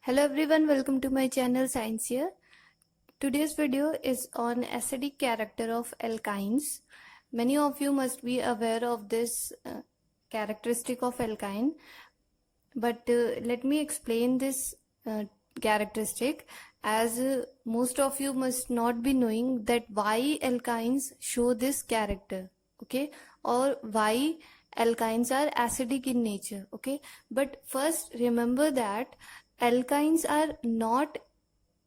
Hello everyone, welcome to my channel Science here. Today's video is on acidic character of alkynes. Many of you must be aware of this characteristic of alkyne, but let me explain this characteristic, as most of you must not be knowing that why alkynes show this character, okay, or why alkynes are acidic in nature, okay. But first remember that alkynes are not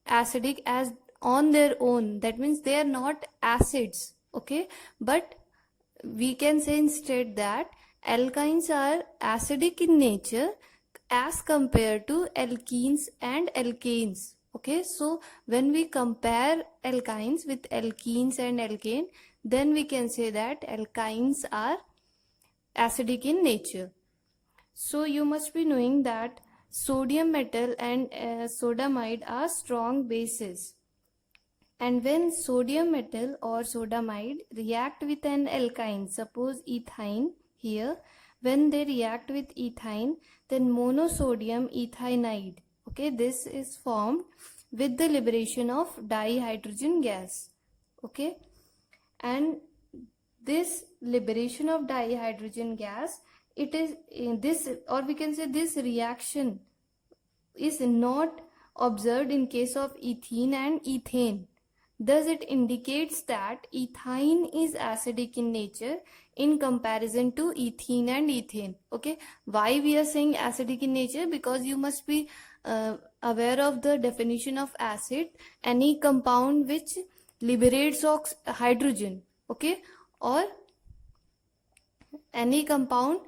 acidic as on their own, that means they are not acids, okay. But we can say instead that alkynes are acidic in nature as compared to alkenes and alkanes, okay. So when we compare alkynes with alkenes and alkane, then we can say that alkynes are acidic in nature. So you must be knowing that sodium metal and sodamide are strong bases. And when sodium metal or sodamide react with an alkyne, suppose ethyne here, when they react with ethyne, then monosodium ethynide, okay, this is formed with the liberation of dihydrogen gas, okay. And this liberation of dihydrogen gas, it is in this, or we can say this reaction is not observed in case of ethene and ethane. Thus it indicates that ethyne is acidic in nature in comparison to ethene and ethane, okay. Why we are saying acidic in nature? Because you must be aware of the definition of acid: any compound which liberates hydrogen, okay, or any compound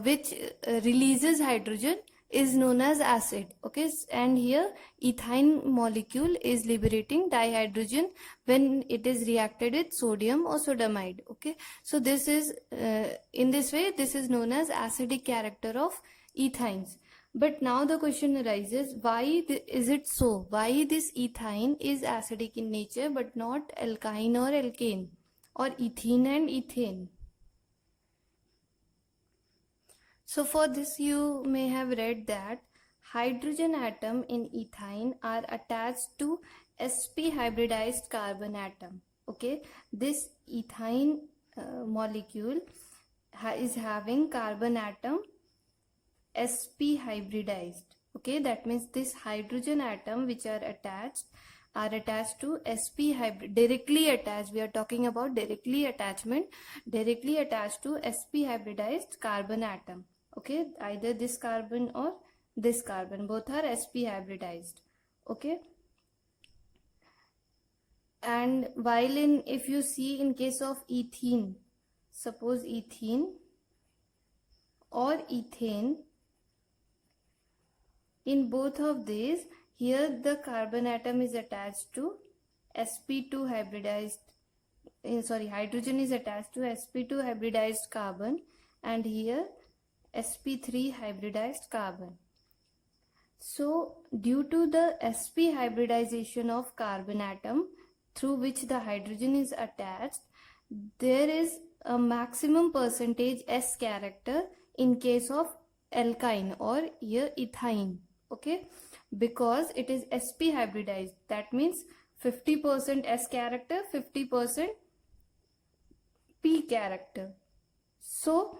which releases hydrogen is known as acid, okay. And here ethyne molecule is liberating dihydrogen when it is reacted with sodium or sodamide, okay. So this is in this way this is known as acidic character of ethynes. But now the question arises, why is it so? Why this ethyne is acidic in nature but not alkyne or alkane or ethene and ethane? So for this you may have read that hydrogen atom in ethyne are attached to sp hybridized carbon atom, okay. This ethyne molecule is having carbon atom sp hybridized, okay. That means this hydrogen atom which are attached to sp hybrid, directly attached, we are talking about directly attachment, directly attached to sp hybridized carbon atom, okay. Either this carbon or this carbon, both are sp hybridized, okay. And while in, if you see in case of ethene, suppose ethene or ethane, in both of these, here the carbon atom is attached to sp2 hybridized, hydrogen is attached to sp2 hybridized carbon, and here sp3 hybridized carbon. So due to the sp hybridization of carbon atom through which the hydrogen is attached, there is a maximum percentage S character in case of alkyne or here ethyne, okay, because it is sp hybridized. That means 50% S character, 50% P character. So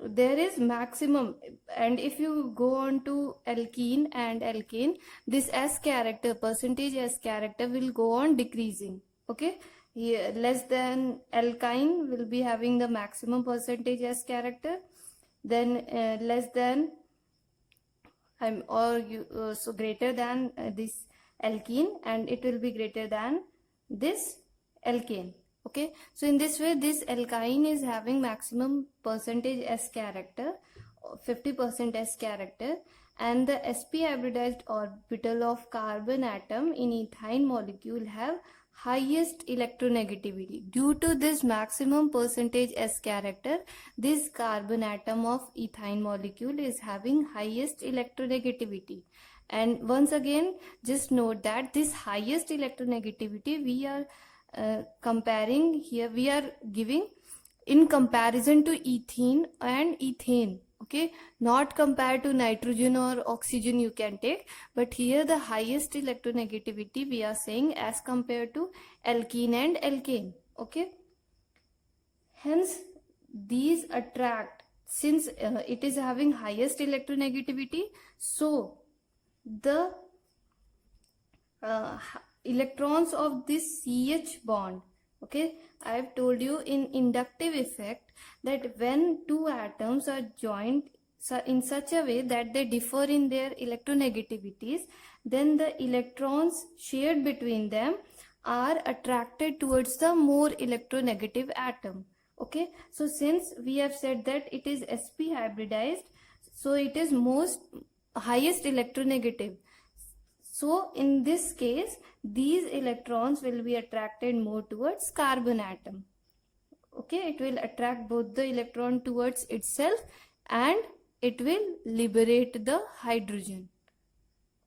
there is maximum, and if you go on to alkene and alkane, this S character, percentage S character will go on decreasing, okay. Here less than alkyne will be having the maximum percentage S character, then less than so greater than this alkene, and it will be greater than this alkane, okay. So in this way this alkyne is having maximum percentage S character, 50% S character, and the sp hybridized orbital of carbon atom in ethyne molecule have highest electronegativity. Due to this maximum percentage S character, this carbon atom of ethyne molecule is having highest electronegativity. And once again, just note that this highest electronegativity we are comparing here, we are giving in comparison to ethene and ethane, Okay, not compared to nitrogen or oxygen you can take, but here the highest electronegativity we are saying as compared to alkene and alkane. Okay, hence these attract, since it is having highest electronegativity, so the electrons of this CH bond, okay, I have told you in inductive effect that when two atoms are joined in such a way that they differ in their electronegativities, then the electrons shared between them are attracted towards the more electronegative atom. Okay, so since we have said that it is sp hybridized, so it is most highest electronegative. So in this case, these electrons will be attracted more towards carbon atom. Okay, it will attract both the electron towards itself and it will liberate the hydrogen.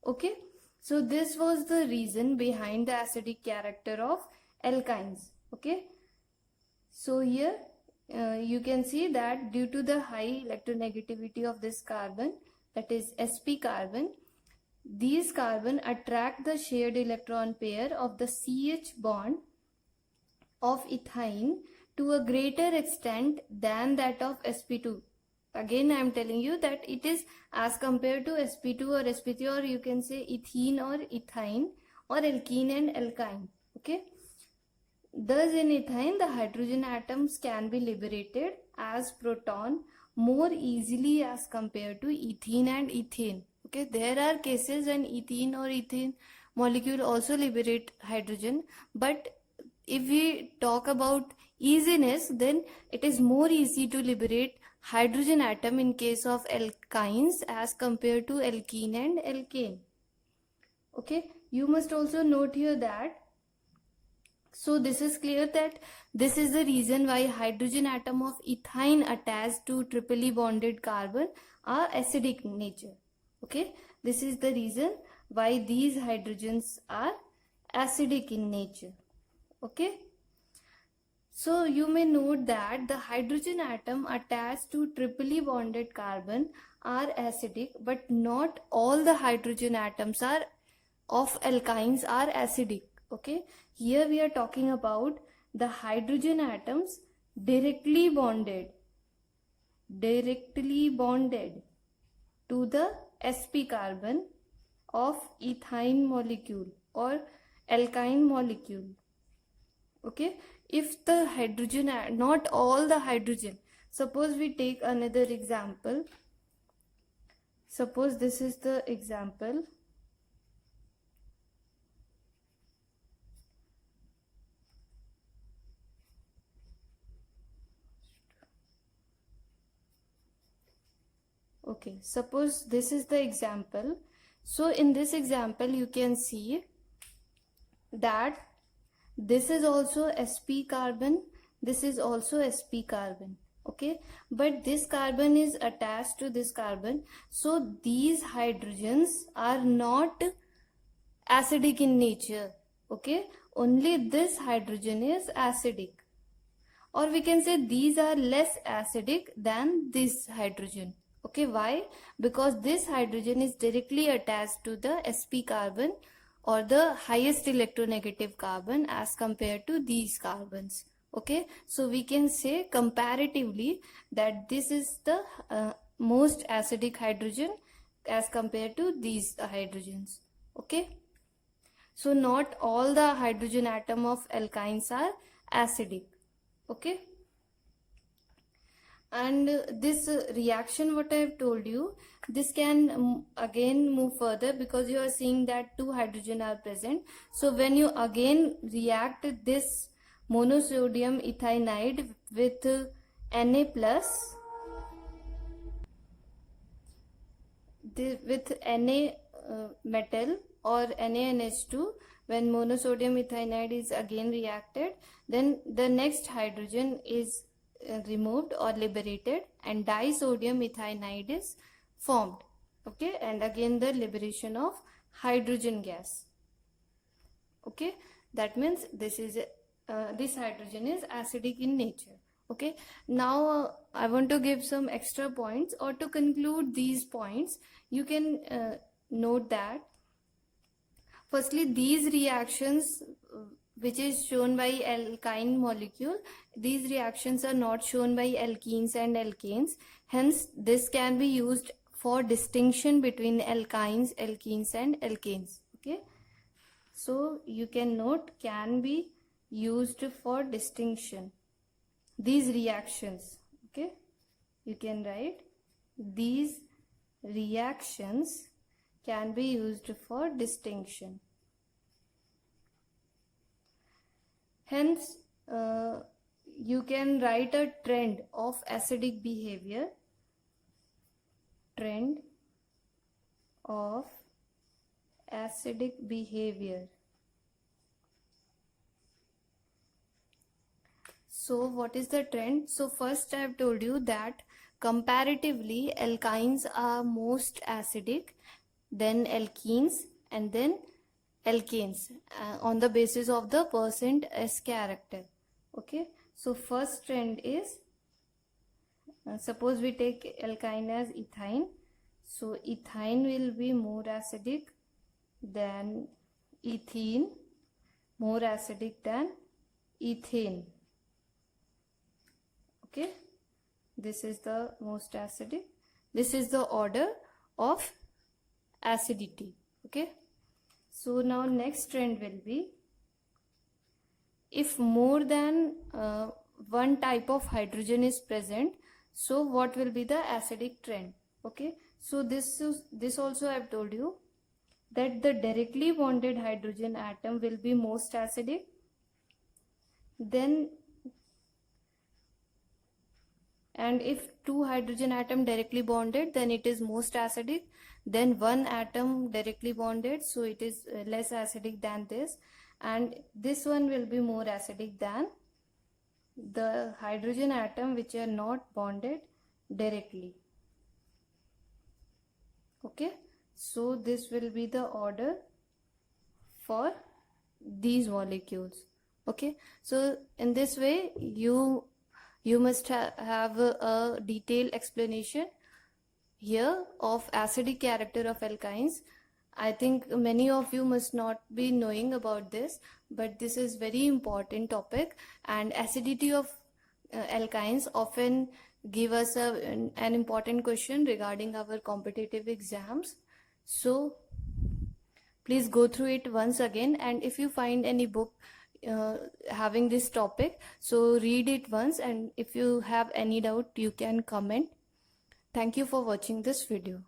Okay, so this was the reason behind the acidic character of alkynes. Okay, so here you can see that due to the high electronegativity of this carbon, that is sp carbon, these carbon attract the shared electron pair of the CH bond of ethine to a greater extent than that of sp2. Again I am telling you that it is as compared to sp2 or sp3, or you can say ethene or ethine, or alkene and alkyne. Okay, thus in ethine the hydrogen atoms can be liberated as proton more easily as compared to ethene and ethane. Okay, there are cases when ethene or ethane molecule also liberate hydrogen, but if we talk about easiness, then it is more easy to liberate hydrogen atom in case of alkynes as compared to alkene and alkane. Okay, you must also note here that, so this is clear that this is the reason why hydrogen atom of ethine attached to triply bonded carbon are acidic in nature. Okay, this is the reason why these hydrogens are acidic in nature. Okay, so you may note that the hydrogen atom attached to triply bonded carbon are acidic, but not all the hydrogen atoms are of alkynes are acidic. Okay, here we are talking about the hydrogen atoms directly bonded to the sp carbon of ethine molecule or alkyne molecule. Okay, if the hydrogen, not all the hydrogen, suppose we take another example, suppose this is the example. Okay, suppose this is the example. So in this example you can see that this is also sp carbon, this is also sp carbon. Okay, but this carbon is attached to this carbon, so these hydrogens are not acidic in nature. Okay, only this hydrogen is acidic, or we can say these are less acidic than this hydrogen. Okay, why? Because this hydrogen is directly attached to the sp carbon or the highest electronegative carbon as compared to these carbons. Okay, so we can say comparatively that this is the most acidic hydrogen as compared to these hydrogens. Okay, so not all the hydrogen atom of alkynes are acidic. Okay, and this reaction what I have told you, this can again move further because you are seeing that two hydrogen are present. So when you again react this monosodium ethynide with Na plus, with Na metal or NaNH2, when monosodium ethynide is again reacted, then the next hydrogen is removed or liberated and disodium ethynide is formed. Okay, and again the liberation of hydrogen gas. Okay, that means this is this hydrogen is acidic in nature. Okay, now I want to give some extra points, or to conclude these points, you can note that firstly, these reactions which is shown by alkyne molecule, these reactions are not shown by alkenes and alkanes. Hence, this can be used for distinction between alkynes, alkenes and alkanes. Okay. So you can note can be used for distinction. These reactions. Okay. You can write these reactions can be used for distinction. Hence, you can write a trend of acidic behavior. Trend of acidic behavior. So what is the trend? So first I have told you that comparatively alkynes are most acidic, then alkenes, and then alkanes on the basis of the percent S character. Okay, so first trend is, suppose we take alkyne as ethyne. So ethyne will be more acidic than ethene, more acidic than ethane. Okay, this is the most acidic. This is the order of acidity. Okay, so now next trend will be, if more than one type of hydrogen is present, so what will be the acidic trend? Okay, so this also I have told you that the directly bonded hydrogen atom will be most acidic. Then, and if two hydrogen atom directly bonded, then it is most acidic. Then one atom directly bonded, so it is less acidic than this, and this one will be more acidic than the hydrogen atom which are not bonded directly. Okay, so this will be the order for these molecules. Okay, so in this way you must have a detailed explanation here of acidic character of alkynes. I think many of you must not be knowing about this, but this is very important topic, and acidity of alkynes often give us an important question regarding our competitive exams. So please go through it once again, and if you find any book having this topic, so read it once, and if you have any doubt you can comment. Thank you for watching this video.